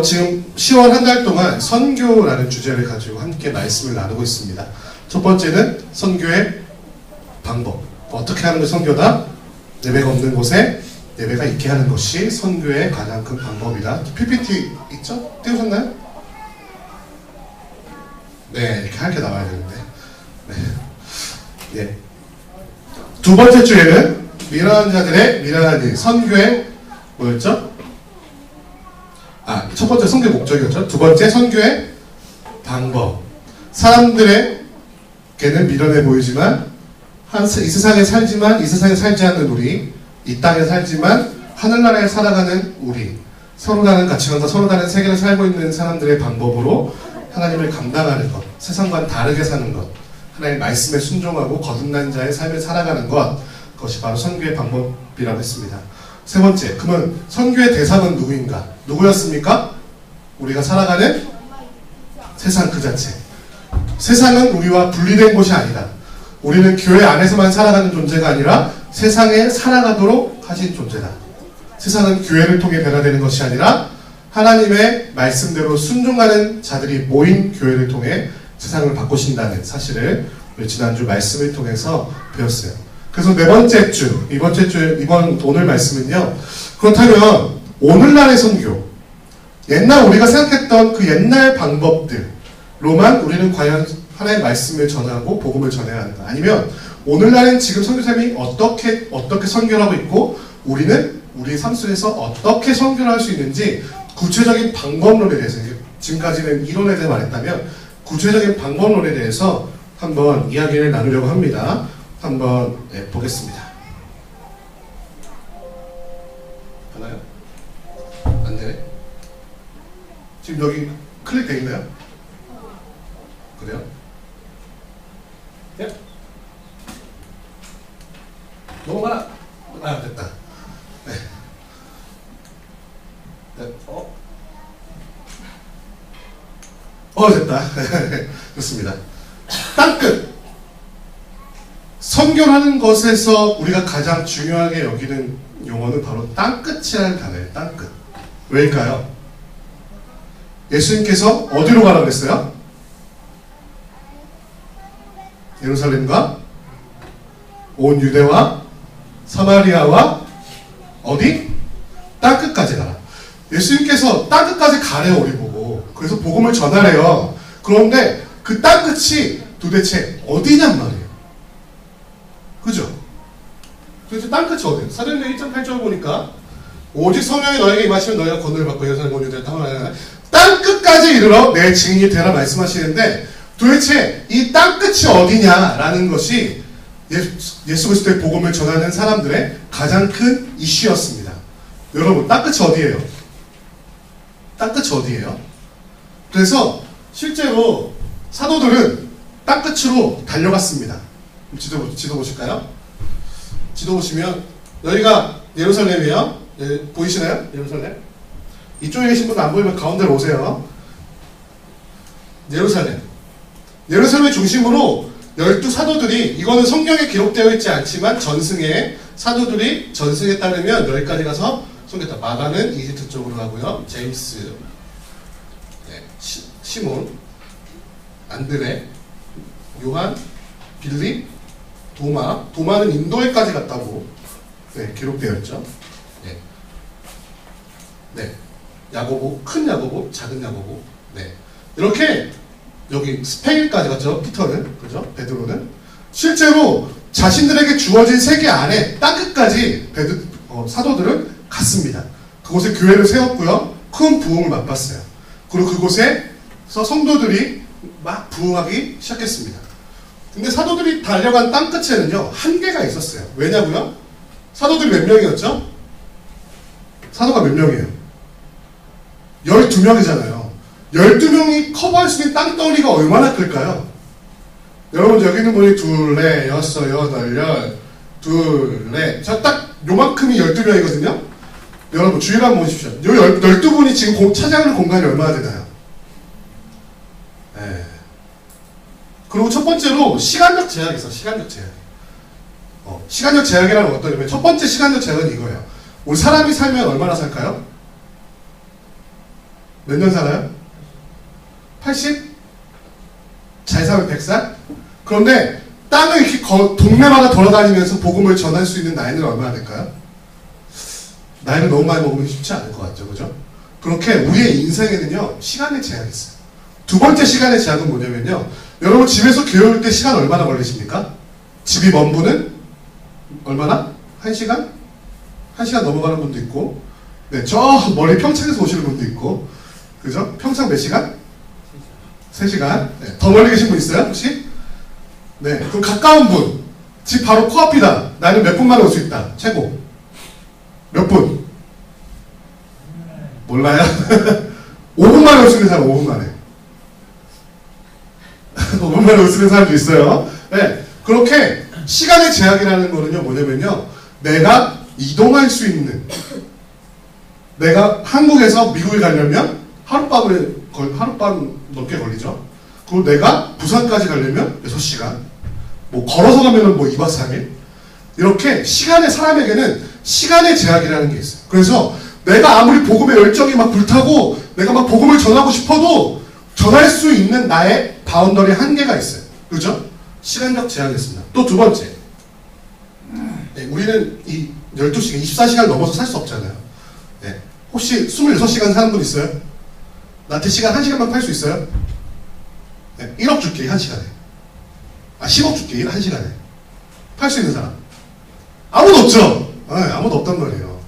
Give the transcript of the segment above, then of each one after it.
지금 10월 한 달 동안 선교라는 주제를 가지고 함께 말씀을 나누고 있습니다. 첫 번째는 선교의 방법. 어떻게 하는 것이 선교다? 예배가 없는 곳에 예배가 있게 하는 것이 선교의 가장 큰 방법이다. PPT 있죠? 띄우셨나요? 네, 이렇게 하얗게 나와야 되는데. 네. 예. 두 번째 주에는 미련한 자들의 미련한 일, 선교의 뭐였죠? 첫 번째 선교 목적이었죠. 두 번째 선교의 방법. 사람들에게는 미련해 보이지만 이 세상에 살지만 이 세상에 살지 않는 우리, 이 땅에 살지만 하늘나라에 살아가는 우리, 서로 다른 가치관과 서로 다른 세계를 살고 있는 사람들의 방법으로 하나님을 감당하는 것, 세상과는 다르게 사는 것, 하나님의 말씀에 순종하고 거듭난 자의 삶을 살아가는 것, 그것이 바로 선교의 방법이라고 했습니다. 세 번째, 그러면 선교의 대상은 누구인가? 누구였습니까? 우리가 살아가는 세상 그 자체. 세상은 우리와 분리된 곳이 아니다. 우리는 교회 안에서만 살아가는 존재가 아니라 세상에 살아가도록 하신 존재다. 세상은 교회를 통해 변화되는 것이 아니라 하나님의 말씀대로 순종하는 자들이 모인 교회를 통해 세상을 바꾸신다는 사실을 우리 지난주 말씀을 통해서 배웠어요. 그래서 네 번째 주, 오늘 말씀은요. 그렇다면 오늘날의 선교, 옛날 우리가 생각했던 그 옛날 방법들로만 우리는 과연 하나님의 말씀을 전하고 복음을 전해야 하는가? 아니면 오늘날엔 지금 선교사님이 어떻게 선교를 하고 있고 우리는 우리 삶 속에서 어떻게 선교를 할 수 있는지 구체적인 방법론에 대해서, 지금까지는 이론에 대해 말했다면 구체적인 방법론에 대해서 한번 이야기를 나누려고 합니다. 한번 보겠습니다. 하나요? 안 되네? 지금 여기 클릭되어 있나요? 그래요? 예? 넘어가라! 됐다. 네. 됐다. 좋습니다. 땅끝! 선교라는 것에서 우리가 가장 중요하게 여기는 용어는 바로 땅끝이라는 단어예요. 땅끝. 왜일까요? 예수님께서 어디로 가라고 했어요? 예루살렘과 온 유대와 사마리아와 어디? 땅끝까지 가라. 예수님께서 땅끝까지 가래요, 우리 보고. 그래서 복음을 전하래요. 그런데 그 땅끝이 도대체 어디냔 말이에요. 그죠? 도대체 땅끝이 어디예요? 사도행전 1.8절 보니까 오직 성령이 너에게 임하시면 너희가 권능을 받고 예루살렘 온 유대를 땅을 땅끝까지 이르러 내 증인이 되라 말씀하시는데 도대체 이 땅끝이 어디냐라는 것이 예수 그리스도의 복음을 전하는 사람들의 가장 큰 이슈였습니다. 여러분, 땅끝이 어디예요? 땅끝이 어디예요? 그래서 실제로 사도들은 땅끝으로 달려갔습니다. 지도 보실까요? 지도 보시면 여기가 예루살렘이에요. 보이시나요? 예루살렘? 이쪽에 계신 분 안 보이면 가운데로 오세요. 예루살렘의 중심으로 12사도들이, 이거는 성경에 기록되어 있지 않지만 사도들이 전승에 따르면 여기까지 가서 선교했다. 마가는 이집트 쪽으로 가고요. 제임스, 시몬, 안드레, 요한, 빌립, 도마는 인도에까지 갔다고 기록되어 있죠. 야고보, 큰 야고보, 작은 야고보. 이렇게 여기 스페인까지 갔죠. 피터는, 그죠? 베드로는 실제로 자신들에게 주어진 세계 안에 땅끝까지 사도들은 갔습니다. 그곳에 교회를 세웠고요. 큰 부흥을 맛봤어요. 그리고 그곳에서 성도들이 막 부흥하기 시작했습니다. 근데 사도들이 달려간 땅끝에는요, 한계가 있었어요. 왜냐고요? 사도들이 몇 명이었죠? 사도가 몇 명이에요? 12명이잖아요. 12명이 커버할 수 있는 땅덩어리가 얼마나 클까요? 여러분, 여기 있는 분이 둘, 넷, 여섯, 여덟, 둘, 넷. 자, 딱 요만큼이 12명이거든요? 여러분, 주의를 한번 보십시오. 요 12분이 지금 차지하는 공간이 얼마나 되나요? 그리고 첫 번째로 시간적 제약이 있어. 시간적 제약이라는 어떤 의미예요? 첫 번째 시간적 제약은 이거예요. 우리 사람이 살면 얼마나 살까요? 몇 년 살아요? 80? 잘 살면 100살? 그런데 땅을 이렇게 동네마다 돌아다니면서 복음을 전할 수 있는 나이는 얼마나 될까요? 나이를 너무 많이 먹으면 쉽지 않을 것 같죠, 그죠? 그렇게 우리의 인생에는요, 시간의 제약이 있어요. 두 번째 시간의 제약은 뭐냐면요, 여러분 집에서 교회 올 때 시간 얼마나 걸리십니까? 집이 먼 분은 얼마나? 1시간? 1시간 넘어가는 분도 있고, 네, 저 멀리 평창에서 오시는 분도 있고, 그죠? 평창 몇 시간? 3시간? 네, 더 멀리 계신 분 있어요, 혹시? 네, 그럼 가까운 분, 집 바로 코앞이다. 나는 몇 분 만에 올 수 있다. 최고. 몇 분? 몰라요? 5분 만에 올 수 있는 사람, 5분 만에. 5분 만에 올 수 있는 사람도 있어요. 네, 그렇게 시간의 제약이라는 거는요, 뭐냐면요, 내가 이동할 수 있는, 내가 한국에서 미국에 가려면 하룻밤 넘게 걸리죠. 그리고 내가 부산까지 가려면 6시간, 뭐 걸어서 가면은 뭐 2박 3일, 이렇게 사람에게는 시간의 제약이라는 게 있어요. 그래서 내가 아무리 복음의 열정이 막 불타고 내가 막 복음을 전하고 싶어도 전할 수 있는 나의 바운더리 한계가 있어요. 그죠? 시간적 제약이 있습니다. 또 두 번째, 네, 우리는 이 12시간, 24시간을 넘어서 살 수 없잖아요. 네. 혹시 26시간 사는 분 있어요? 나한테 시간 1시간만 팔 수 있어요? 네. 1억 줄게, 1시간에. 10억 줄게, 1시간에. 팔 수 있는 사람? 아무도 없죠? 네, 아무도 없단 말이에요.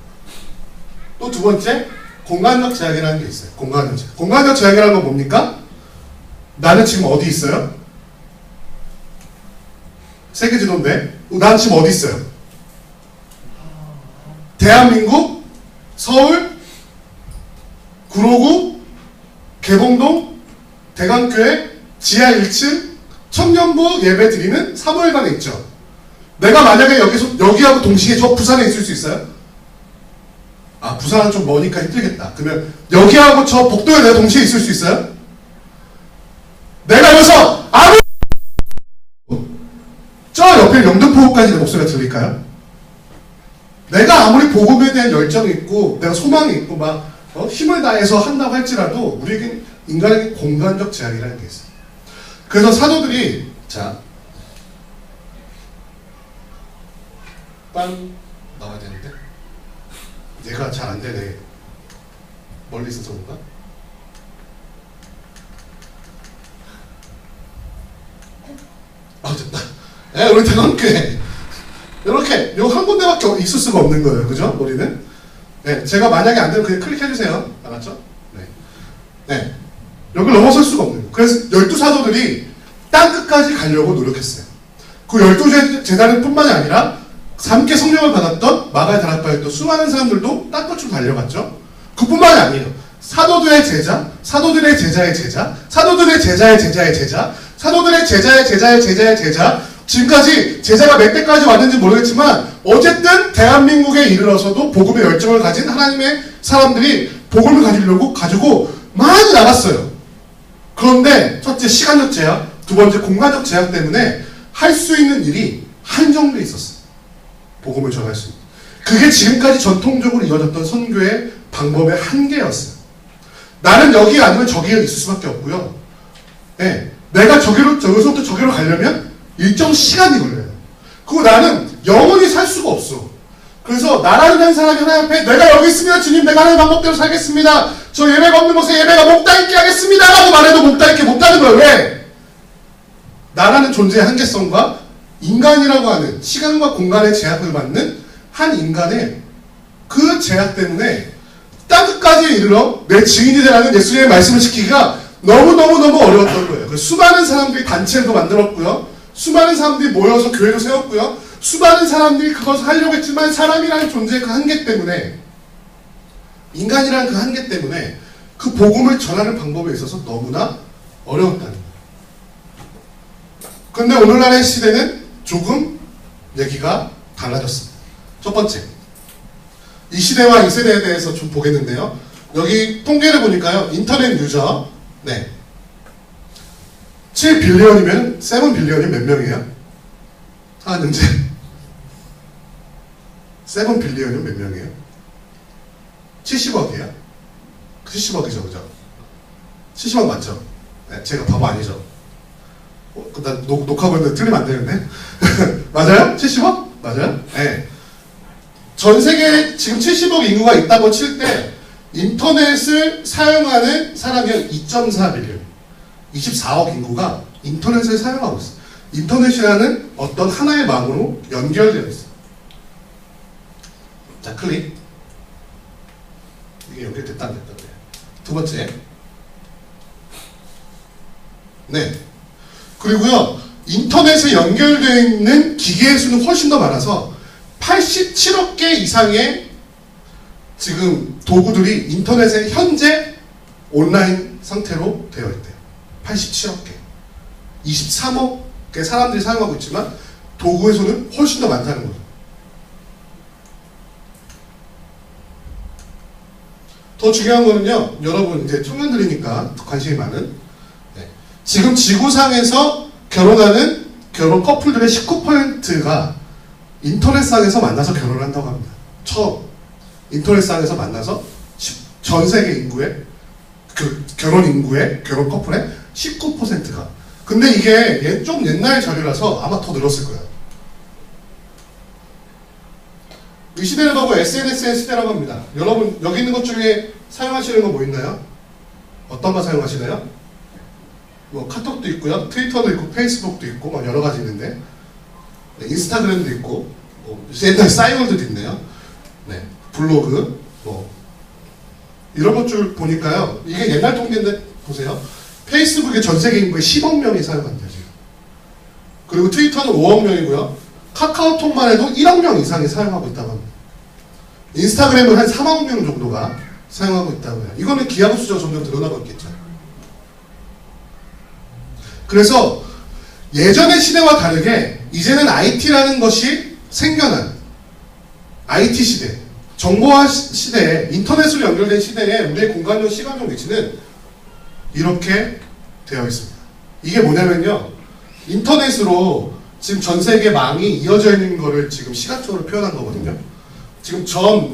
또 두 번째, 공간적 제약이라는 게 있어요. 공간적 제약. 공간적 제약이라는 건 뭡니까? 나는 지금 어디 있어요? 세계 지도인데, 나는 지금 어디 있어요? 대한민국, 서울, 구로구, 개봉동, 대강교회, 지하 1층, 청년부 예배 드리는 사무엘관에 있죠. 내가 만약에 여기하고 동시에 저 부산에 있을 수 있어요? 부산은 좀 머니까 힘들겠다. 그러면 여기하고 저 복도에 내가 동시에 있을 수 있어요? 내가 여기서 저 옆에 영등포까지 내 목소리가 들릴까요? 내가 아무리 복음에 대한 열정이 있고 내가 소망이 있고 막 힘을 다해서 한다고 할지라도 우리에겐 인간에게 공간적 제약이라는 게 있어요. 그래서 사도들이 빵 나와야 되는데 얘가 잘 안 되네. 멀리 있어서 그런가? 됐다. 우리 대관교회 이렇게 요 한 군데밖에 있을 수가 없는 거예요. 그죠? 우리는. 네, 제가 만약에 안 되면 그냥 클릭해주세요. 알았죠? 네. 여기를 넘어설 수가 없는 거예요. 그래서 12사도들이 땅끝까지 가려고 노력했어요. 그 12제자들 뿐만이 아니라 함께 성령을 받았던 마가의 다락방에 또 수많은 사람들도 땅끝으로 달려갔죠. 그뿐만이 아니에요. 사도들의 제자, 사도들의 제자의 제자, 사도들의 제자의 제자의 제자, 사도들의 제자의 제자의 제자의 제자, 지금까지 제자가 몇 대까지 왔는지 모르겠지만 어쨌든 대한민국에 이르러서도 복음의 열정을 가진 하나님의 사람들이 복음을 가지고 많이 나갔어요. 그런데 첫째 시간적 제약, 두 번째 공간적 제약 때문에 할 수 있는 일이 한정돼 있었어요. 복음을 전할 수 있는. 그게 지금까지 전통적으로 이어졌던 선교의 방법의 한계였어요. 나는 여기 아니면 저기에 있을 수밖에 없고요. 네, 내가 저기서부터 저기로 가려면 일정 시간이 걸려요. 그리고 나는 영원히 살 수가 없어. 그래서 나라는 한 사람이 하나님 앞에 내가 여기 있습니다. 주님, 내가 하는 방법대로 살겠습니다. 저 예배가 없는 곳에 예배가 목다 있게 하겠습니다. 라고 말해도 목다 있게 못하는 거예요. 왜? 나라는 존재의 한계성과 인간이라고 하는 시간과 공간의 제약을 받는 한 인간의 그 제약 때문에 땅끝까지 이르러 내 증인이 되라는 예수님의 말씀을 지키기가 너무너무 어려웠던 거예요. 그래서 수많은 사람들이 단체도 만들었고요. 수많은 사람들이 모여서 교회도 세웠고요. 수많은 사람들이 그것을 하려고 했지만 사람이라는 존재의 그 한계 때문에, 인간이라는 그 한계 때문에 그 복음을 전하는 방법에 있어서 너무나 어려웠다는 거예요. 그런데 오늘날의 시대는 조금 얘기가 달라졌습니다. 첫 번째, 이 시대와 이 세대에 대해서 좀 보겠는데요. 여기 통계를 보니까요, 인터넷 유저, 7빌리언이면 7빌리언이 몇 명이에요? 문제. 7빌리언이 몇 명이에요? 70억이에요? 70억이죠, 그죠? 70억 맞죠? 네, 제가 바보 아니죠? 나 녹화하고 있는데 틀리면 안 되는데? 맞아요? 70억? 맞아요? 네. 전 세계에 지금 70억 인구가 있다고 칠 때 인터넷을 사용하는 사람이 2.4빌리언, 24억 인구가 인터넷을 사용하고 있어요. 인터넷이라는 어떤 하나의 망으로 연결되어 있어요. 자, 클릭. 이게 연결됐다 안 됐다. 두 번째. 네. 그리고요, 인터넷에 연결되어 있는 기계의 수는 훨씬 더 많아서 87억 개 이상의 지금 도구들이 인터넷에 현재 온라인 상태로 되어 있대요. 87억 개. 23억 개 사람들이 사용하고 있지만 도구의 수는 훨씬 더 많다는 거죠. 더 중요한 거는요, 여러분 이제 청년들이니까 관심이 많은, 네. 지금 지구상에서 결혼하는 결혼 커플들의 19%가 인터넷상에서 만나서 결혼을 한다고 합니다. 처음 인터넷상에서 만나서 전 세계 인구의 결혼 인구의 결혼 커플의 19%가. 근데 이게 좀 옛날 자료라서 아마 더 늘었을 거예요. 이 시대를 보고 SNS의 시대라고 합니다. 여러분 여기 있는 것 중에 사용하시는 거 뭐 있나요? 어떤 거 사용하시나요? 뭐 카톡도 있고요, 트위터도 있고, 페이스북도 있고, 막 여러 가지 있는데, 네, 인스타그램도 있고, 뭐 옛날 싸이월드도 있네요. 네, 블로그, 뭐 이런 것들 보니까요, 이게 옛날 통계인데 보세요. 페이스북에 전 세계 인구의 10억 명이 사용한대요 지금. 그리고 트위터는 5억 명이고요. 카카오톡만 해도 1억 명 이상이 사용하고 있다고 합니다. 인스타그램은 한 3억 명 정도가 사용하고 있다고 해요. 이거는 기하급 수가 점점 늘어나고 있겠죠. 그래서 예전의 시대와 다르게 이제는 IT라는 것이 생겨난 IT 시대, 정보화 시대에, 인터넷으로 연결된 시대에 우리의 공간적 시간적 위치는 이렇게 되어 있습니다. 이게 뭐냐면요, 인터넷으로 지금 전 세계 망이 이어져 있는 거를 지금 시각적으로 표현한 거거든요. 지금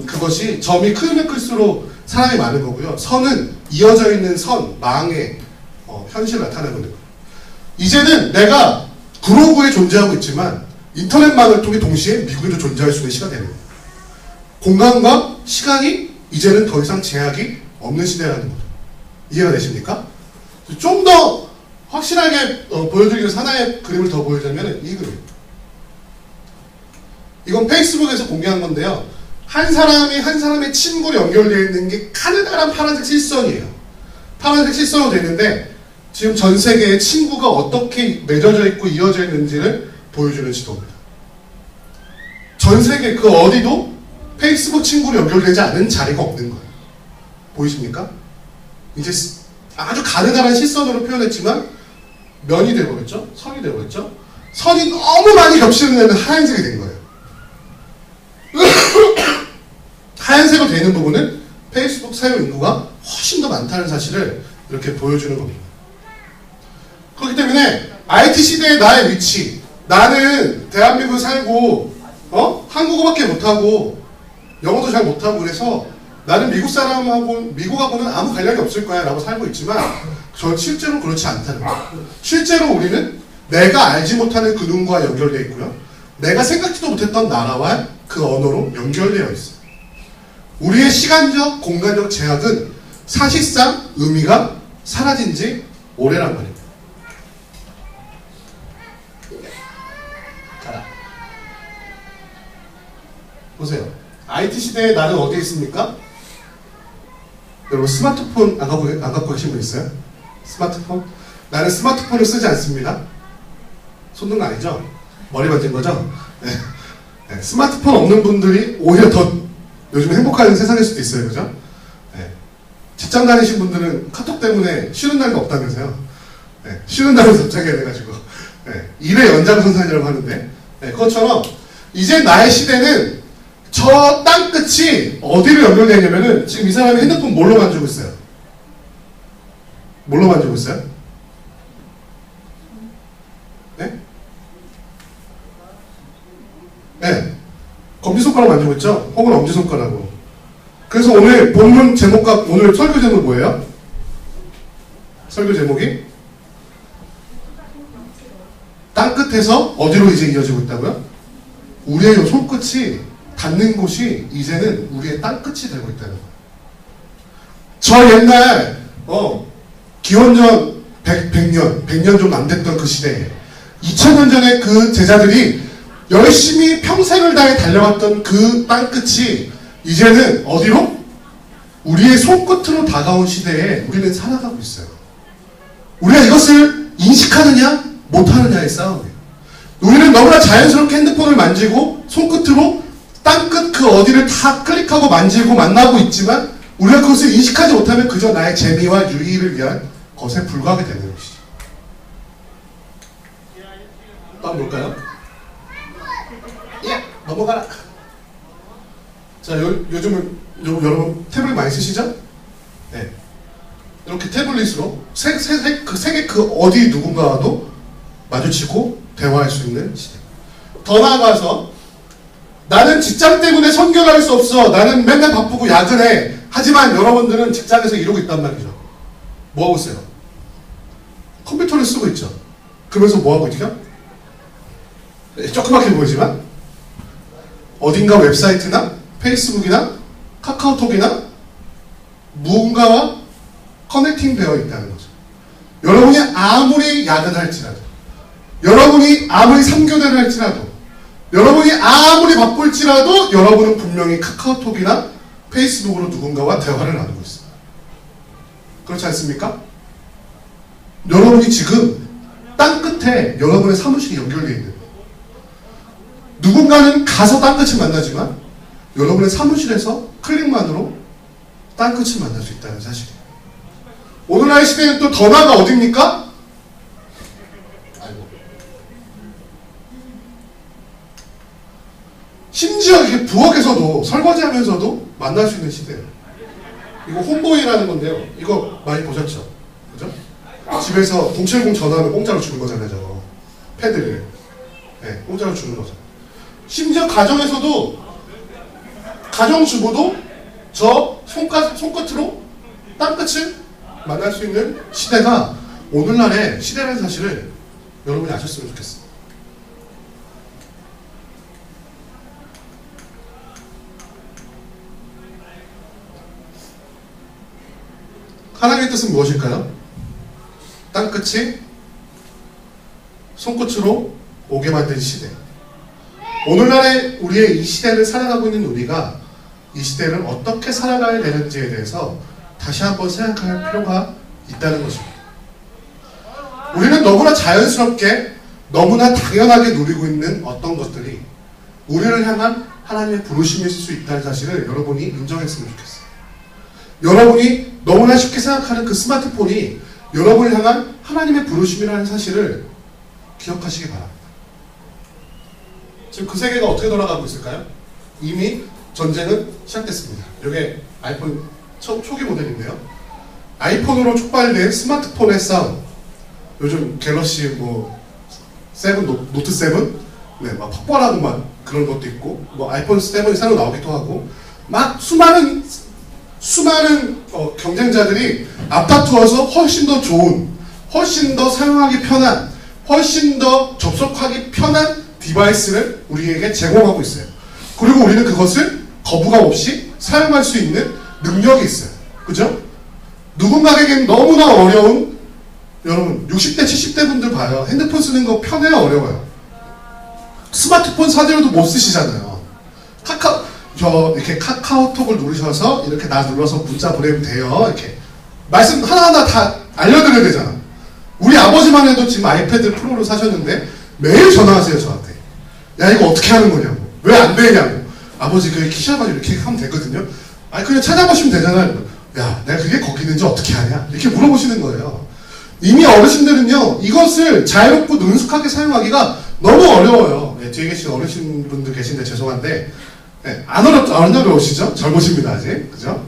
그것이 점이 크면 클수록 사람이 많은 거고요. 선은 이어져 있는 망의 현실을 나타내는 거예요. 이제는 내가 구로구에 존재하고 있지만 인터넷망을 통해 동시에 미국에도 존재할 수 있는 시간이 되는 거예요. 공간과 시간이 이제는 더 이상 제약이 없는 시대라는 거죠. 이해가 되십니까? 좀 더 확실하게 보여드리기 위해서 하나의 그림을 더 보여주자면 이 그림. 이건 페이스북에서 공개한 건데요. 한 사람이 한 사람의 친구로 연결되어 있는 게 가느다란 파란색 실선이에요. 파란색 실선으로 되는데 지금 전 세계의 친구가 어떻게 맺어져 있고 이어져 있는지를 보여주는 지도입니다. 전 세계 그 어디도 페이스북 친구로 연결되지 않은 자리가 없는 거예요. 보이십니까? 이제 아주 가느다란 실선으로 표현했지만 면이 되어버렸죠? 선이 되어버렸죠? 선이 너무 많이 겹치는 데는 하얀색이 된 거예요. 하얀색으로 되어 있는 부분은 페이스북 사용 인구가 훨씬 더 많다는 사실을 이렇게 보여주는 겁니다. 그렇기 때문에 IT 시대의 나의 위치, 나는 대한민국에 살고 한국어밖에 못하고 영어도 잘 못하고 그래서 나는 미국 사람하고 미국하고는 아무 관련이 없을 거야 라고 살고 있지만 전 실제로 그렇지 않다는 거예요. 실제로 우리는 내가 알지 못하는 그 누군가와 연결되어 있고요, 내가 생각지도 못했던 나라와 그 언어로 연결되어 있어요. 우리의 시간적, 공간적 제약은 사실상 의미가 사라진 지 오래란 말입니다. 가라. 보세요. IT 시대에 나는 어디에 있습니까? 여러분 스마트폰 안 갖고 계신 분 있어요? 스마트폰? 나는 스마트폰을 쓰지 않습니다. 손든 거 아니죠? 머리 만진 거죠? 네. 네. 스마트폰 없는 분들이 오히려 더 요즘 행복한 세상일 수도 있어요. 그죠? 네. 직장 다니신 분들은 카톡 때문에 쉬는 날도 없다면서요. 네. 쉬는 날은 갑자기 해가지고 네. 일의 연장선상이라고 하는데 네. 그것처럼 이제 나의 시대는 저 땅끝이 어디로 연결되어 있냐면은 지금 이 사람이 핸드폰 뭘로 만지고 있어요? 뭘로 만지고 있어요? 네? 네. 검지손가락 만지고 있죠? 혹은 엄지손가락으로. 그래서 오늘 본문 제목과 오늘 설교 제목 뭐예요? 설교 제목이 땅끝에서 어디로 이제 이어지고 있다고요? 우리의 요 손끝이 닿는 곳이 이제는 우리의 땅끝이 되고 있다는 거예요. 저 옛날 기원전 100년 좀 안 됐던 그 시대에 2000년 전에 그 제자들이 열심히 평생을 다해 달려왔던 그 땅끝이 이제는 어디로? 우리의 손끝으로 다가온 시대에 우리는 살아가고 있어요. 우리가 이것을 인식하느냐 못하느냐의 싸움이에요. 우리는 너무나 자연스럽게 핸드폰을 만지고 손끝으로 땅끝 그 어디를 다 클릭하고 만지고 만나고 있지만 우리가 그것을 인식하지 못하면 그저 나의 재미와 유의를 위한 것에 불과하게 되는 것이죠. 다음 볼까요? 야! 넘어가라! 자, 요즘은 여러분 태블릿 많이 쓰시죠? 네. 이렇게 태블릿으로 세계 그 어디 누군가와도 마주치고 대화할 수 있는 시대. 더 나아가서 나는 직장 때문에 선교를 할 수 없어. 나는 맨날 바쁘고 야근해. 하지만 여러분들은 직장에서 이러고 있단 말이죠. 뭐 하고 있어요? 컴퓨터를 쓰고 있죠. 그러면서 뭐 하고 있죠? 조그맣게 보이지만 어딘가 웹사이트나 페이스북이나 카카오톡이나 무언가와 커넥팅 되어 있다는 거죠. 여러분이 아무리 야근할지라도, 여러분이 아무리 3교대를 할지라도, 여러분이 아무리 바쁠지라도 여러분은 분명히 카카오톡이나 페이스북으로 누군가와 대화를 나누고 있습니다. 그렇지 않습니까? 여러분이 지금 땅끝에 여러분의 사무실이 연결되어 있는 거예요. 누군가는 가서 땅끝을 만나지만 여러분의 사무실에서 클릭만으로 땅끝을 만날 수 있다는 사실이에요. 오늘날 시대는 또 더 나아가 어딥니까? 심지어 이게 부엌에서도 설거지하면서도 만날 수 있는 시대예요. 이거 홈보이라는 건데요. 이거 많이 보셨죠? 그죠? 집에서 070 전화하면 공짜로 주는 거잖아요. 저거 패드를 공짜로 주는 거죠. 심지어 가정에서도 가정주부도 저 손끝으로 땅끝을 만날 수 있는 시대가 오늘날의 시대라는 사실을 여러분이 아셨으면 좋겠습니다. 하나님의 뜻은 무엇일까요? 땅끝이 손끝으로 오게 만든 시대. 오늘날의 우리의 이 시대를 살아가고 있는 우리가 이 시대를 어떻게 살아가야 되는지에 대해서 다시 한번 생각할 필요가 있다는 것입니다. 우리는 너무나 자연스럽게 너무나 당연하게 누리고 있는 어떤 것들이 우리를 향한 하나님의 부르심일 수 있다는 사실을 여러분이 인정했으면 좋겠어요. 여러분이 너무나 쉽게 생각하는 그 스마트폰이 여러분을 향한 하나님의 부르심이라는 사실을 기억하시기 바랍니다. 지금 그 세계가 어떻게 돌아가고 있을까요? 이미 전쟁은 시작됐습니다. 이게 아이폰 초기 모델인데요. 아이폰으로 촉발된 스마트폰의 싸움. 요즘 갤럭시 노트 7? 네, 막 폭발하고 막 그런 것도 있고, 아이폰 7이 새로 나오기도 하고, 막 수많은 경쟁자들이 앞다투어서 훨씬 더 좋은, 훨씬 더 사용하기 편한, 훨씬 더 접속하기 편한 디바이스를 우리에게 제공하고 있어요. 그리고 우리는 그것을 거부감 없이 사용할 수 있는 능력이 있어요. 그죠? 누군가에겐 너무나 어려운, 여러분 60대 70대 분들 봐요. 핸드폰 쓰는 거 편해요, 어려워요? 스마트폰 사대로도 못 쓰시잖아요. 이렇게 카카오톡을 누르셔서 이렇게 나 눌러서 문자 보내면 돼요. 이렇게 말씀 하나하나 다 알려드려야 되잖아. 우리 아버지만 해도 지금 아이패드 프로를 사셨는데 매일 전화하세요, 저한테. 야, 이거 어떻게 하는 거냐고. 왜 안 되냐고. 아버지, 그게 키셔가지고 이렇게 하면 되거든요. 아니, 그냥 찾아보시면 되잖아요. 야, 내가 그게 거기 있는지 어떻게 하냐. 이렇게 물어보시는 거예요. 이미 어르신들은요, 이것을 자유롭고 능숙하게 사용하기가 너무 어려워요. 네, 뒤에 계신 어르신분들 계신데 죄송한데, 네, 안 어려우시죠? 젊으십니다, 아직. 그죠?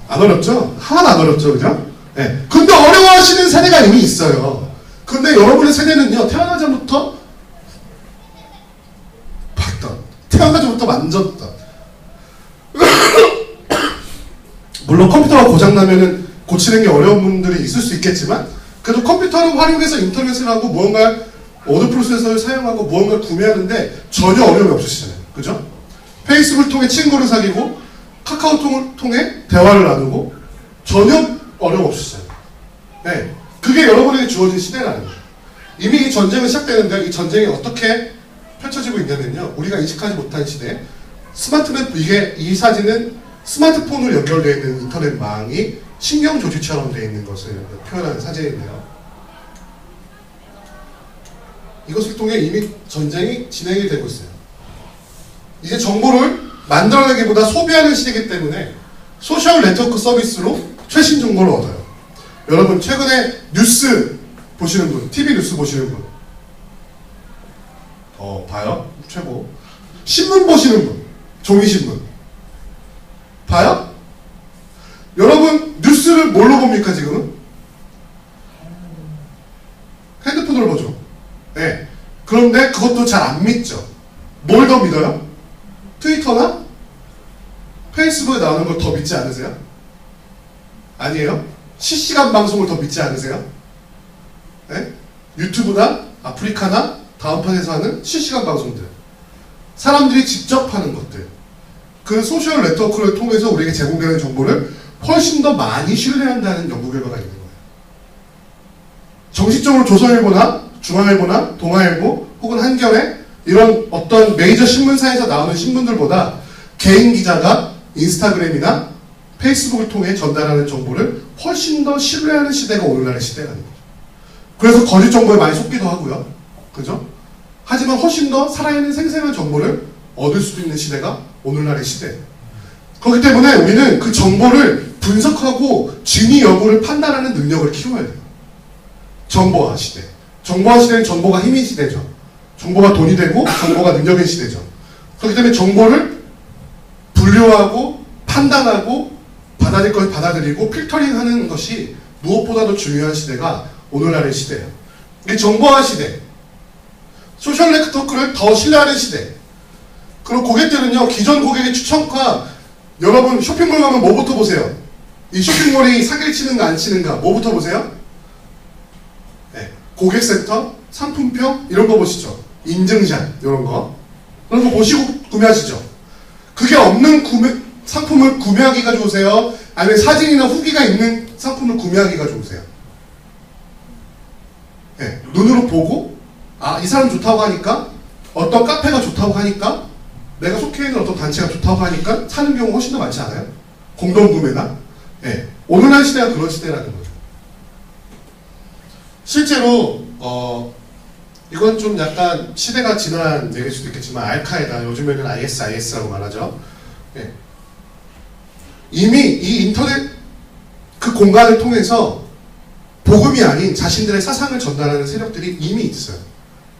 안 어렵죠? 하나도 안 어렵죠, 그죠? 네. 근데 어려워하시는 세대가 이미 있어요. 근데 여러분의 세대는요, 태어나자부터 봤던, 태어나자부터 만졌던. 물론 컴퓨터가 고장나면은 고치는 게 어려운 분들이 있을 수 있겠지만 그래도 컴퓨터를 활용해서 인터넷을 하고 무언가 워드 프로세서를 사용하고 무언가를 구매하는데 전혀 어려움이 없으시잖아요. 그죠? 페이스북을 통해 친구를 사귀고 카카오톡을 통해 대화를 나누고 전혀 어려움 없으시잖아요. 네. 그게 여러분에게 주어진 시대라는 거예요. 이미 이 전쟁은 시작되는데 이 전쟁이 어떻게 펼쳐지고 있냐면요. 우리가 인식하지 못한 시대 이 사진은 스마트폰으로 연결되어 있는 인터넷망이 신경조직처럼 되어 있는 것을 표현하는 사진인데요. 이것을 통해 이미 전쟁이 진행이 되고 있어요. 이제 정보를 만들어내기보다 소비하는 시대이기 때문에 소셜 네트워크 서비스로 최신 정보를 얻어요. 여러분 최근에 뉴스 보시는 분, TV 뉴스 보시는 분 봐요? 최고. 신문 보시는 분, 종이신문 봐요? 여러분 뉴스를 뭘로 봅니까 지금은? 핸드폰으로 보죠. 네. 그런데 그것도 잘 안 믿죠. 뭘 더 믿어요? 트위터나 페이스북에 나오는 걸 더 믿지 않으세요? 아니에요? 실시간 방송을 더 믿지 않으세요? 네? 유튜브나 아프리카나 다음판에서 하는 실시간 방송들, 사람들이 직접 하는 것들, 그 소셜 네트워크를 통해서 우리에게 제공되는 정보를 훨씬 더 많이 신뢰한다는 연구 결과가 있는 거예요. 정식적으로 조선일보나 중앙일보나 동아일보 혹은 한겨레 이런 어떤 메이저 신문사에서 나오는 신문들보다 개인 기자가 인스타그램이나 페이스북을 통해 전달하는 정보를 훨씬 더 신뢰하는 시대가 오늘날의 시대라는 거죠. 그래서 거짓 정보에 많이 속기도 하고요. 그죠? 하지만 훨씬 더 살아있는 생생한 정보를 얻을 수도 있는 시대가 오늘날의 시대예요. 그렇기 때문에 우리는 그 정보를 분석하고 진위 여부를 판단하는 능력을 키워야 돼요. 정보화 시대. 정보화 시대는 정보가 힘인 시대죠. 정보가 돈이 되고 정보가 능력인 시대죠. 그렇기 때문에 정보를 분류하고 판단하고 받아들일 걸 받아들이고 필터링하는 것이 무엇보다도 중요한 시대가 오늘날의 시대예요. 이게 정보화 시대. 소셜 네트워크를 더 신뢰하는 시대. 그리고 고객들은요, 기존 고객의 추천과 여러분 쇼핑몰 가면 뭐부터 보세요? 이 쇼핑몰이 사기를 치는가 안 치는가 뭐부터 보세요? 네, 고객센터, 상품평 이런 거 보시죠. 인증샷 이런 거. 그런 거 보시고 구매하시죠. 그게 없는 상품을 구매하기가 좋으세요? 아니면 사진이나 후기가 있는 상품을 구매하기가 좋으세요? 네, 눈으로 보고 이 사람 좋다고 하니까 어떤 카페가 좋다고 하니까 내가 속해 있는 어떤 단체가 좋다고 하니까 사는 경우가 훨씬 더 많지 않아요? 공동구매나? 네, 오늘날 시대가 그런 시대라는 거죠. 실제로 이건 좀 약간 시대가 지난 얘기일 수도 있겠지만 알카에다, 요즘에는 ISIS라고 말하죠. 네. 이미 이 인터넷 그 공간을 통해서 복음이 아닌 자신들의 사상을 전달하는 세력들이 이미 있어요.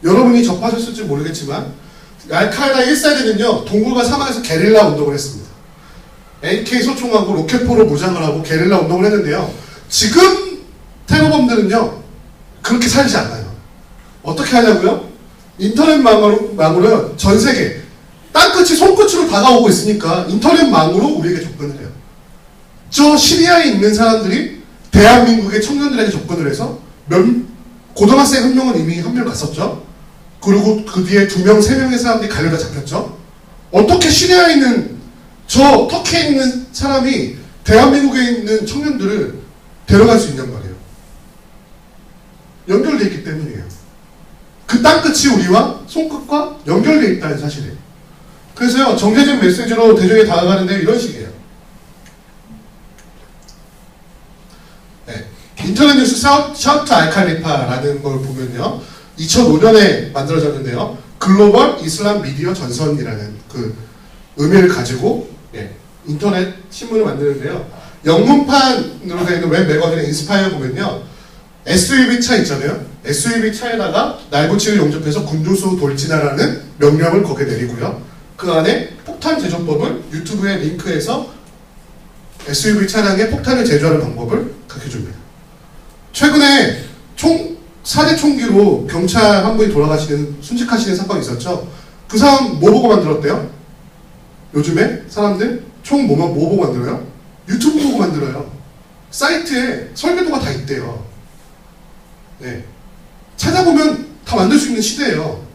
여러분이 접하셨을지 모르겠지만 알카에다 1세대는요 동굴과 사막에서 게릴라 운동을 했습니다. AK 소총하고 로켓포로 무장을 하고 게릴라 운동을 했는데요. 지금 테러범들은요 그렇게 살지 않아요. 어떻게 하냐고요? 인터넷망으로 전 세계 땅끝이 손끝으로 다가오고 있으니까 인터넷망으로 우리에게 접근을 해요. 저 시리아에 있는 사람들이 대한민국의 청년들에게 접근을 해서 고등학생 한 명은 이미 한 명 갔었죠. 그리고 그 뒤에 2명, 3명의 사람들이 갈려다 잡혔죠. 어떻게 시리아에 있는 저 터키에 있는 사람이 대한민국에 있는 청년들을 데려갈 수 있냔 말이에요. 연결되어 있기 때문이에요. 그 땅끝이 우리와 손끝과 연결되어 있다는 사실이에요. 그래서요, 정제적 메시지로 대중에 다가가는데 이런 식이에요. 네. 인터넷 뉴스 샤우트 알칼리파라는 걸 보면요. 2005년에 만들어졌는데요. 글로벌 이슬람 미디어 전선이라는 그 의미를 가지고 인터넷 신문을 만드는데요. 영문판으로 되어 있는 웹 매거진의 인스파이어 보면요. SUV 차 있잖아요. SUV 차에다가 날붙이를 용접해서 군주수 돌진하라는 명령을 거기에 내리고요. 그 안에 폭탄 제조법을 유튜브에 링크해서 SUV 차량에 폭탄을 제조하는 방법을 가르쳐줍니다. 최근에 사제 총기로 경찰 한 분이 돌아가시는 순직하시는 사건이 있었죠. 그 사람 뭐 보고 만들었대요? 요즘에 사람들 총 뭐 보고 만들어요? 유튜브 보고 만들어요. 사이트에 설계도가 다 있대요. 네. 찾아보면 다 만들 수 있는 시대예요.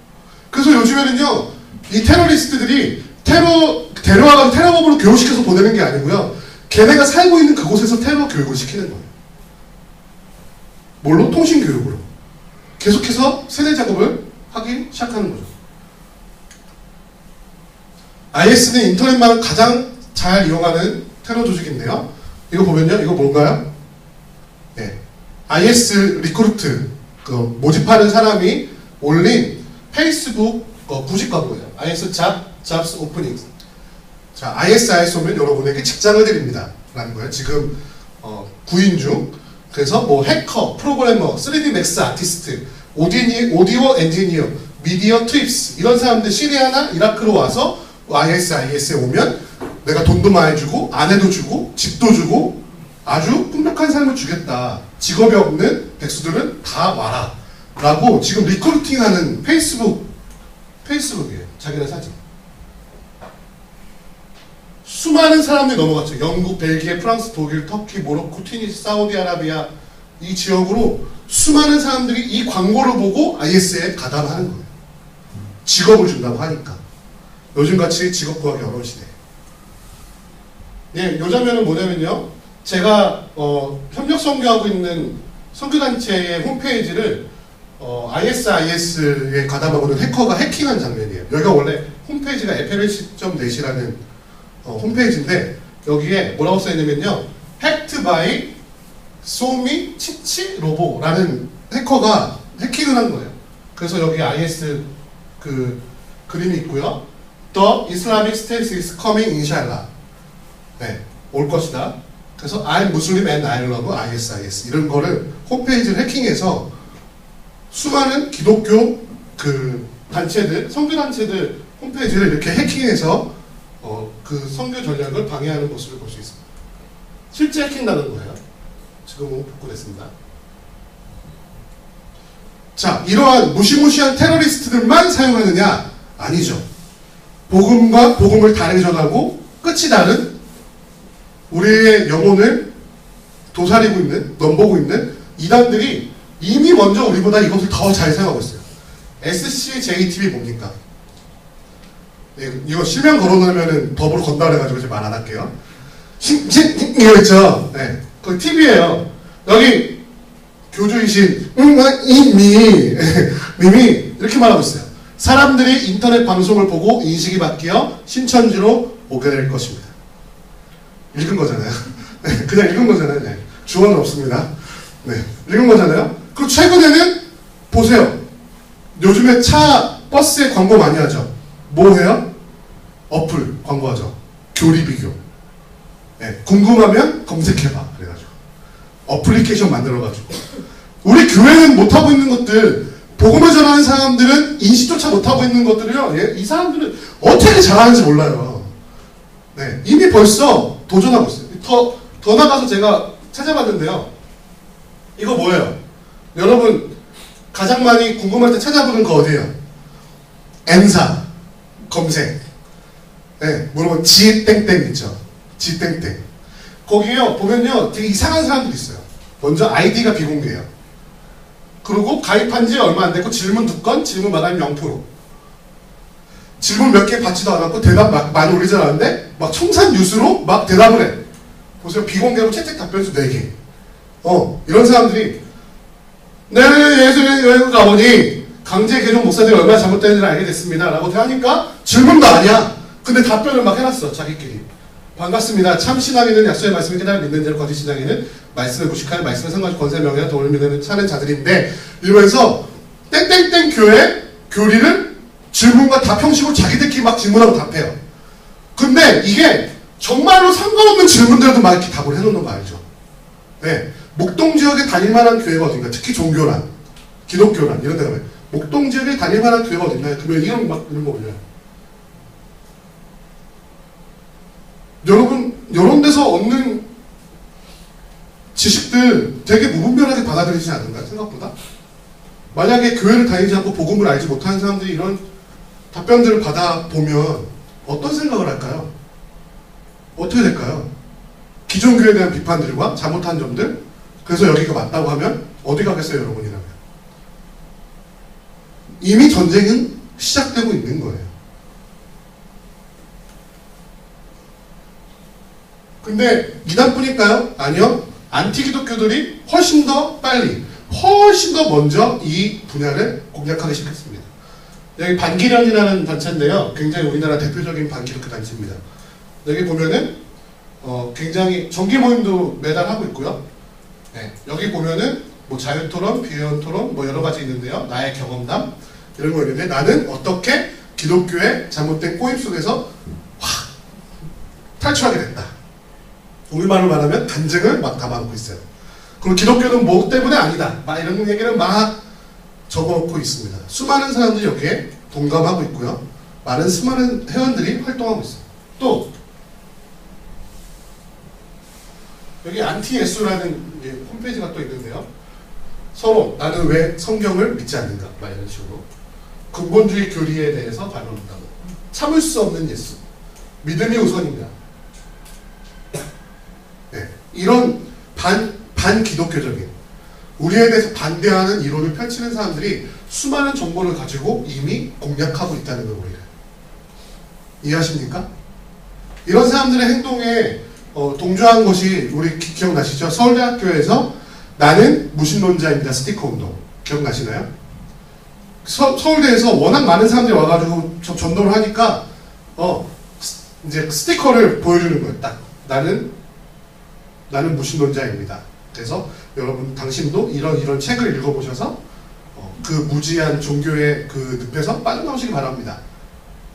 그래서 요즘에는요, 이 테러리스트들이 데려와가지고 테러범으로 교육시켜서 보내는 게 아니고요, 걔네가 살고 있는 그곳에서 테러 교육을 시키는 거예요. 뭘로? 통신교육으로. 계속해서 세대 작업을 하기 시작하는 거죠. IS는 인터넷망을 가장 잘 이용하는 테러 조직인데요. 이거 보면요, 이거 뭔가요? 네. IS 리크루트, 그 모집하는 사람이 올린 페이스북 구직 광고예요. IS Jobs Opening. 자, IS 오면 여러분에게 직장을 드립니다. 라는 거예요. 지금 구인 중. 그래서 뭐 해커, 프로그래머, 3D 맥스 아티스트, 오디오 엔지니어, 미디어 트립스 이런 사람들 시리아나 이라크로 와서 IS에 오면 내가 돈도 많이 주고 아내도 주고 집도 주고 아주 풍족한 삶을 주겠다. 직업이 없는 백수들은 다 와라. 라고 지금 리크루팅하는 페이스북이에요. 자기네 사진. 수많은 사람들이 넘어갔죠. 영국, 벨기에, 프랑스, 독일, 터키, 모로코, 튀니스, 사우디아라비아 이 지역으로 수많은 사람들이 이 광고를 보고 IS에 가담하는 거예요. 직업을 준다고 하니까. 요즘같이 직업 구하기 어려운 시대예요. 예, 요 장면은 뭐냐면요. 제가 협력 선교하고 있는 선교단체의 홈페이지를 IS에 가담하고 있는 해커가 해킹한 장면이에요. 여기가 원래 홈페이지가 FLC.net이라는 홈페이지인데 여기에 뭐라고 써있냐면요. Hacked by 소미 치치 로보라는 해커가 해킹을 한 거예요. 그래서 여기 IS 그 그림이 있고요. The Islamic State is coming inshallah. 네, 올 것이다. 그래서 I'm Muslim and I love IS 이런 거를 홈페이지를 해킹해서 수많은 기독교 그 단체들, 선교단체들 홈페이지를 이렇게 해킹해서 그 선교 전략을 방해하는 모습을 볼 수 있습니다. 실제 해킹당한 거예요. 지금 복구됐습니다. 자, 이러한 무시무시한 테러리스트들만 사용하느냐? 아니죠. 복음과 복음을 다르게 전하고 끝이 다른 우리의 영혼을 도사리고 있는, 넘보고 있는 이단들이 이미 먼저 우리보다 이것을 더 잘 사용하고 있어요. SCJTV 뭡니까? 네, 이거 실명 거론하면은 법으로 건다 그래가지고 이제 말 안 할게요. 이거 있죠? 네. 그 TV예요. 여기 교주이신 님이 이렇게 말하고 있어요. 사람들이 인터넷 방송을 보고 인식이 바뀌어 신천지로 오게 될 것입니다. 읽은 거잖아요. 네, 그냥 읽은 거잖아요. 네. 주어는 없습니다. 네, 읽은 거잖아요. 그리고 최근에는 보세요. 요즘에 차, 버스에 광고 많이 하죠. 뭐 해요? 어플 광고하죠. 교리 비교. 네, 궁금하면 검색해봐. 그래가지고 어플리케이션 만들어가지고 우리 교회는 못하고 있는 것들, 복음을 전하는 사람들은 인식조차 못하고 있는 것들이요. 이 사람들은 어떻게 잘하는지 몰라요. 네, 이미 벌써 도전하고 있어요. 더 나가서 제가 찾아봤는데요. 이거 뭐예요? 여러분 가장 많이 궁금할 때 찾아보는 거 어디예요? N사 검색. 네, 물어보면 지땡땡 있죠. 지땡땡. 거기요 보면요 되게 이상한 사람들이 있어요. 먼저 아이디가 비공개예요. 그리고 가입한 지 얼마 안 됐고 질문 2건, 질문 마감이 0%. 질문 몇 개 받지도 않았고 대답 많이 올리지 않았는데 막 청산 뉴스로 막 대답을 해. 보세요. 비공개로 채택 답변수 4개. 이런 사람들이 예수님 여행 가보니 강제 개종 목사들이 얼마나 잘못되는지 알게 됐습니다. 라고 하니까 질문도 아니야. 근데 답변을 막 해놨어. 자기끼리. 반갑습니다. 참 신앙인은 약속의 말씀을 깨달아 믿는 자로 거짓 신앙인은 말씀을 무식하는 말씀을 상관없이 권세 명예나 도를 믿는 사는 자들인데 이러면서 땡땡땡 교회 교리를 질문과 답 형식으로 자기들끼리 막 질문하고 답해요. 근데 이게 정말로 상관없는 질문들도 막 이렇게 답을 해놓는 거 알죠? 네. 목동 지역에 다닐만한 교회가 어딘가? 특히 종교란, 기독교란 이런 데 가면 목동 지역에 다닐만한 교회가 어딘가요? 그러면 이런 거 올려요. 여러분 이런 데서 얻는 지식들 되게 무분별하게 받아들이지 않는가 생각보다? 만약에 교회를 다니지 않고 복음을 알지 못하는 사람들이 이런 답변들을 받아보면 어떤 생각을 할까요? 어떻게 될까요? 기존 교회에 대한 비판들과 잘못한 점들, 그래서 여기가 맞다고 하면 어디 가겠어요, 여러분이라면? 이미 전쟁은 시작되고 있는 거예요. 근데 이단뿐일까요? 아니요. 안티기독교들이 훨씬 더 빨리, 훨씬 더 먼저 이 분야를 공략하기 시작했습니다. 여기 반기련이라는 단체인데요. 굉장히 우리나라 대표적인 반기독교 단체입니다. 여기 보면은 굉장히 정기 모임도 매달 하고 있고요. 네, 여기 보면은 뭐 자유토론, 비유연토론 뭐 여러 가지 있는데요. 나의 경험담 이런 거 있는데 나는 어떻게 기독교의 잘못된 꼬임 속에서 확 탈출하게 됐다. 우리말로 말하면 간증을 막 담아놓고 있어요. 그리고 기독교는 뭐 때문에 아니다. 막 이런 얘기를 막 적어놓고 있습니다. 수많은 사람들이 여기에 동감하고 있고요. 수많은 회원들이 활동하고 있어요. 또 여기 안티예수라는 홈페이지가 또 있는데요. 서로 나는 왜 성경을 믿지 않는가 막 이런 식으로 근본주의 교리에 대해서 반론한다고. 참을 수 없는 예수, 믿음이 우선입니다. 네, 이런 반기독교적인 우리에 대해서 반대하는 이론을 펼치는 사람들이 수많은 정보를 가지고 이미 공략하고 있다는 걸 우리가 이해하십니까? 이런 사람들의 행동에 동조한 것이 우리 기억나시죠? 서울대학교에서 나는 무신론자입니다 스티커 운동 기억나시나요? 서울대에서 워낙 많은 사람들이 와가지고 전도를 하니까 이제 스티커를 보여주는 거예요. 딱 나는 무신론자입니다. 그래서 여러분 당신도 이런 책을 읽어보셔서 그 무지한 종교의 그 늪에서 빠져나오시기 바랍니다.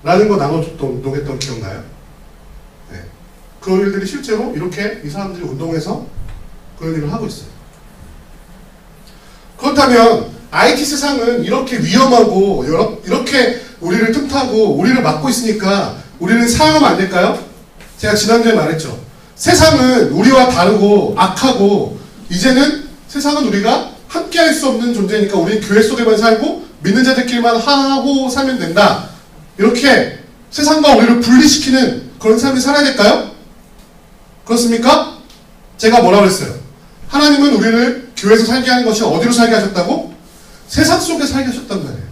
라는 거 나눠줬던 운동했던 기억나요? 네. 그런 일들이 실제로 이렇게 이 사람들이 운동해서 그런 일을 하고 있어요. 그렇다면 IT 세상은 이렇게 위험하고 이렇게 우리를 틈타고 우리를 막고 있으니까 우리는 사용하면 안 될까요? 제가 지난주에 말했죠. 세상은 우리와 다르고 악하고 이제는 세상은 우리가 함께 할 수 없는 존재니까 우리는 교회 속에만 살고 믿는 자들끼리만 하고 살면 된다. 이렇게 세상과 우리를 분리시키는 그런 삶을 살아야 될까요? 그렇습니까? 제가 뭐라고 했어요? 하나님은 우리를 교회에서 살게 하는 것이 어디로 살게 하셨다고? 세상 속에 살게 하셨단 말이에요.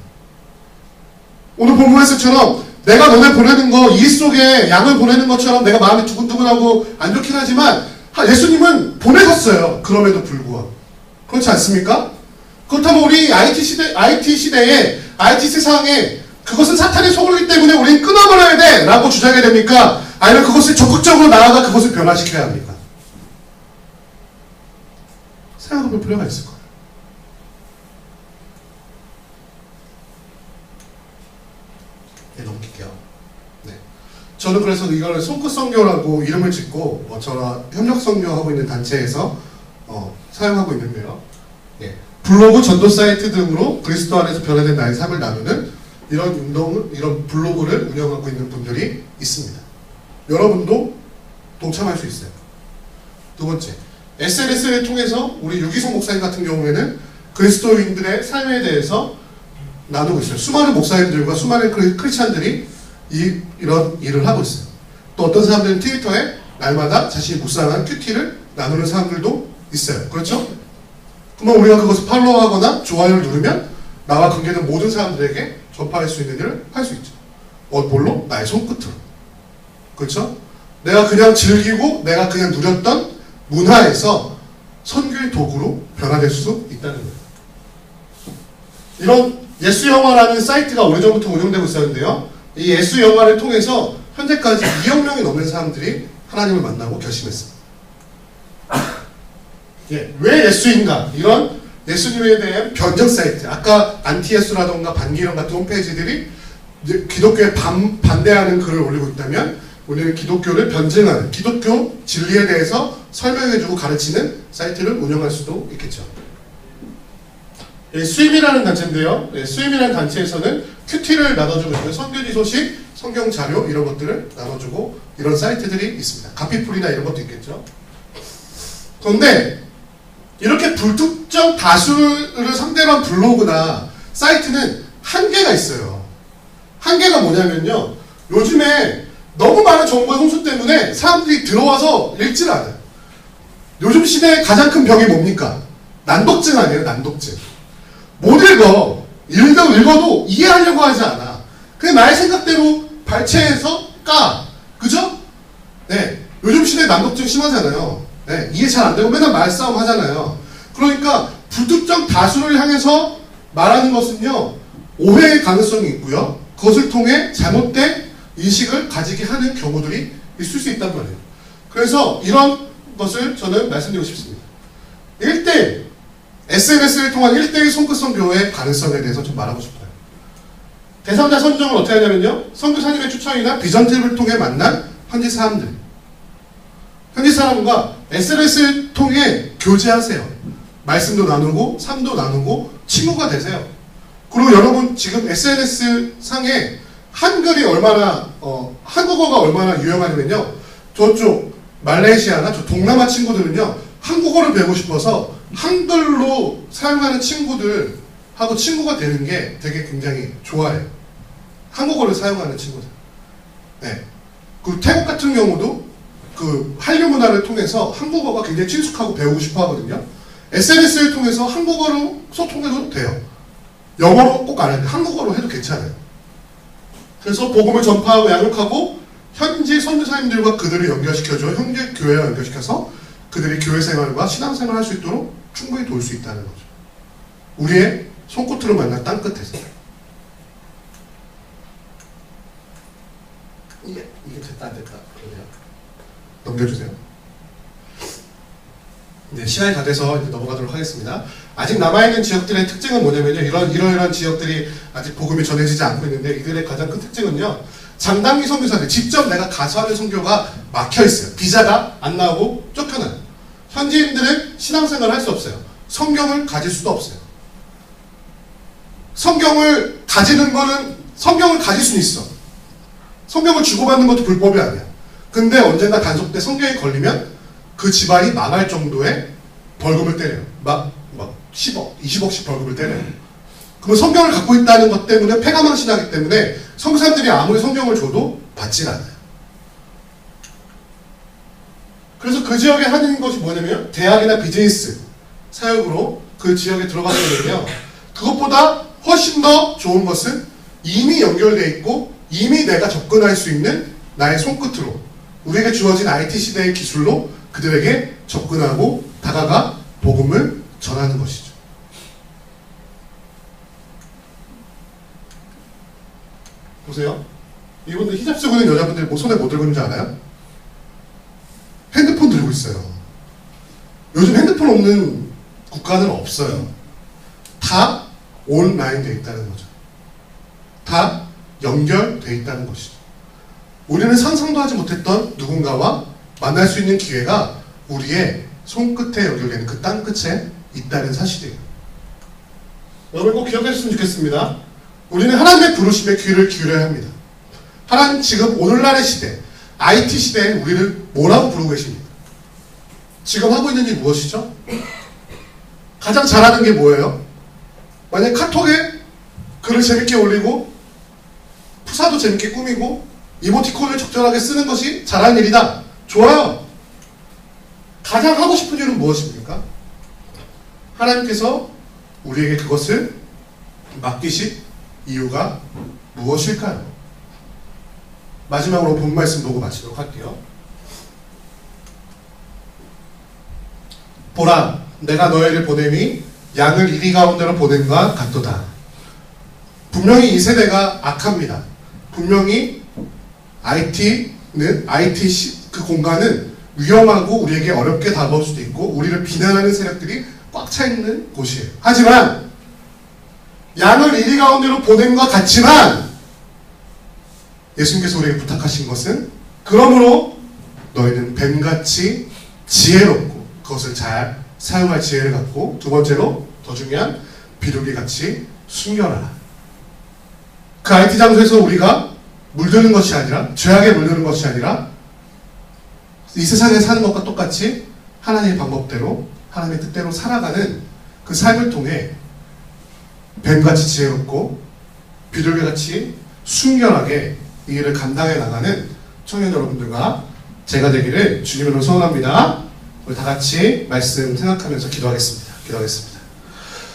오늘 본문에서처럼 내가 너네 보내는 거, 이 속에 양을 보내는 것처럼 내가 마음이 두근두근하고 안 좋긴 하지만 예수님은 보내셨어요. 그럼에도 불구하고. 그렇지 않습니까? 그렇다면 우리 IT 시대에, IT 세상에 그것은 사탄의 소굴이기 때문에 우리는 끊어버려야 돼! 라고 주장해야 됩니까? 아니면 그것을 적극적으로 나아가 그것을 변화시켜야 합니까? 생각해볼 필요가 있을 거예요. 네, 넘길게요. 네. 저는 그래서 이걸 손끝선교라고 이름을 짓고 저와 협력선교하고 있는 단체에서 사용하고 있는데요. 예. 블로그, 전도 사이트 등으로 그리스도 안에서 변화된 나의 삶을 나누는 이런 블로그를 운영하고 있는 분들이 있습니다. 여러분도 동참할 수 있어요. 두 번째, SNS를 통해서 우리 유기성 목사님 같은 경우에는 그리스도인들의 삶에 대해서 나누고 있어요. 수많은 목사님들과 수많은 크리스찬들이 이런 일을 하고 있어요. 또 어떤 사람들은 트위터에 날마다 자신이 묵상한 큐티를 나누는 사람들도 있어요. 그렇죠? 그러면 우리가 그것을 팔로우하거나 좋아요를 누르면 나와 관계된 모든 사람들에게 전파할 수 있는 일을 할 수 있죠. 뭘로? 나의 손끝으로. 그렇죠? 내가 그냥 즐기고 내가 그냥 누렸던 문화에서 선교의 도구로 변화될 수 있다는 거예요. 이런 예수영화라는 사이트가 오래전부터 운영되고 있었는데요. 이 예수영화를 통해서 현재까지 2억 명이 넘는 사람들이 하나님을 만나고 결심했습니다. 예, 왜 예수인가? 이런 예수님에 대한 변정 사이트, 아까 안티예수라던가 반기련 같은 홈페이지들이 기독교에 반대하는 글을 올리고 있다면 우리는 기독교를 변증하는, 기독교 진리에 대해서 설명해주고 가르치는 사이트를 운영할 수도 있겠죠. 예, 수임이라는 단체인데요. 예, 수임이라는 단체에서는 큐티를 나눠주고 있고요. 선교지 소식, 성경 자료 이런 것들을 나눠주고 이런 사이트들이 있습니다. 가피풀이나 이런 것도 있겠죠. 그런데 이렇게 불특정 다수를 상대로 한 블로그나 사이트는 한계가 있어요. 한계가 뭐냐면요. 요즘에 너무 많은 정보의 홍수 때문에 사람들이 들어와서 읽질 않아요. 요즘 시대의 가장 큰 병이 뭡니까? 난독증 아니에요, 난독증. 못 읽어. 읽어도 이해하려고 하지 않아. 그냥 나의 생각대로 발췌해서 까. 그죠? 네. 요즘 시대에 난독증 심하잖아요. 네. 이해 잘 안 되고 맨날 말싸움 하잖아요. 그러니까 불특정 다수를 향해서 말하는 것은요, 오해의 가능성이 있고요. 그것을 통해 잘못된 인식을 가지게 하는 경우들이 있을 수 있단 말이에요. 그래서 이런 것을 저는 말씀드리고 싶습니다. 1대1, SNS를 통한 1대1 손끝 선교의 가능성에 대해서 좀 말하고 싶어요. 대상자 선정을 어떻게 하냐면요, 선교사님의 추천이나 비전 팁을 통해 만난 현지 사람들, 현지 사람과 SNS를 통해 교제하세요. 말씀도 나누고 삶도 나누고 친구가 되세요. 그리고 여러분 지금 SNS 상에 한글이 얼마나 한국어가 얼마나 유용하냐면요, 저쪽 말레이시아나 저 동남아 친구들은요, 한국어를 배우고 싶어서 한글로 사용하는 친구들하고 친구가 되는 게 되게 굉장히 좋아해요. 한국어를 사용하는 친구들. 네. 그 태국 같은 경우도 그 한류 문화를 통해서 한국어가 굉장히 친숙하고 배우고 싶어 하거든요. SNS를 통해서 한국어로 소통해도 돼요. 영어로 꼭 안 해도 한국어로 해도 괜찮아요. 그래서 복음을 전파하고 양육하고 현지 선교사님들과 그들을 연결시켜줘, 현지 교회와 연결시켜서 그들이 교회 생활과 신앙생활을 할 수 있도록 충분히 도울 수 있다는 거죠. 우리의 손끝으로 만난 땅끝에서. 이게 됐다 안 됐다 그러네요. 넘겨주세요. 네, 시간이 다 돼서 이제 넘어가도록 하겠습니다. 아직 남아있는 지역들의 특징은 뭐냐면요, 이러이러한 지역들이 아직 복음이 전해지지 않고 있는데, 이들의 가장 큰 특징은요, 장단기 선교사들, 직접 내가 가서 하는 선교가 막혀있어요. 비자가 안 나오고 쫓겨나요. 현지인들은 신앙생활을 할 수 없어요. 성경을 가질 수도 없어요. 성경을 가지는 거는, 성경을 가질 수는 있어. 성경을 주고받는 것도 불법이 아니야. 근데 언젠가 단속돼 성경에 걸리면 그 집안이 망할 정도의 벌금을 때려요. 막 10억, 20억씩 벌금을 때려요. 그러면 성경을 갖고 있다는 것 때문에 패가망신하기 때문에 선교사들이 아무리 성경을 줘도 받질 않아요. 그래서 그 지역에 하는 것이 뭐냐면 대학이나 비즈니스 사역으로 그 지역에 들어가게 되면요, 그것보다 훨씬 더 좋은 것은 이미 연결되어 있고 이미 내가 접근할 수 있는 나의 손끝으로, 우리에게 주어진 IT 시대의 기술로 그들에게 접근하고 다가가 복음을 전하는 것이죠. 보세요. 이분들 히잡 쓰고 있는 여자분들 뭐 손에 뭐 들고 있는지 알아요? 핸드폰 들고 있어요. 요즘 핸드폰 없는 국가는 없어요. 다 온라인 돼 있다는 거죠. 다 연결돼 있다는 것이죠. 우리는 상상도 하지 못했던 누군가와 만날 수 있는 기회가 우리의 손끝에 연결되는 그 땅끝에 있다는 사실이에요. 여러분 꼭 기억하셨으면 좋겠습니다. 우리는 하나님의 부르심에 귀를 기울여야 합니다. 하나님 지금 오늘날의 시대, IT 시대에 우리를 뭐라고 부르고 계십니까? 지금 하고 있는 일 무엇이죠? 가장 잘하는 게 뭐예요? 만약 카톡에 글을 재밌게 올리고 푸사도 재밌게 꾸미고 이모티콘을 적절하게 쓰는 것이 잘하는 일이다. 좋아요. 가장 하고 싶은 일은 무엇입니까? 하나님께서 우리에게 그것을 맡기신 이유가 무엇일까요? 마지막으로 본 말씀 보고 마치도록 할게요. 보라, 내가 너희를 보냄이 양을 이리 가운데로 보냄과 같도다. 분명히 이 세대가 악합니다. 분명히 그 공간은 위험하고 우리에게 어렵게 다가올 수도 있고 우리를 비난하는 세력들이 꽉 차 있는 곳이에요. 하지만 양을 이리 가운데로 보냄과 같지만 예수님께서 우리에게 부탁하신 것은 그러므로 너희는 뱀같이 지혜롭고 그것을 잘 사용할 지혜를 갖고, 두 번째로 더 중요한 비둘기같이 숨겨라. 그 IT 장소에서 우리가 물드는 것이 아니라, 죄악에 물드는 것이 아니라 이 세상에 사는 것과 똑같이 하나님의 방법대로 하나님의 뜻대로 살아가는 그 삶을 통해 뱀같이 지혜롭고 비둘기같이 순결하게 이 일을 감당해 나가는 청년 여러분들과 제가 되기를 주님으로 소원합니다. 우리 다 같이 말씀 생각하면서 기도하겠습니다. 기도하겠습니다.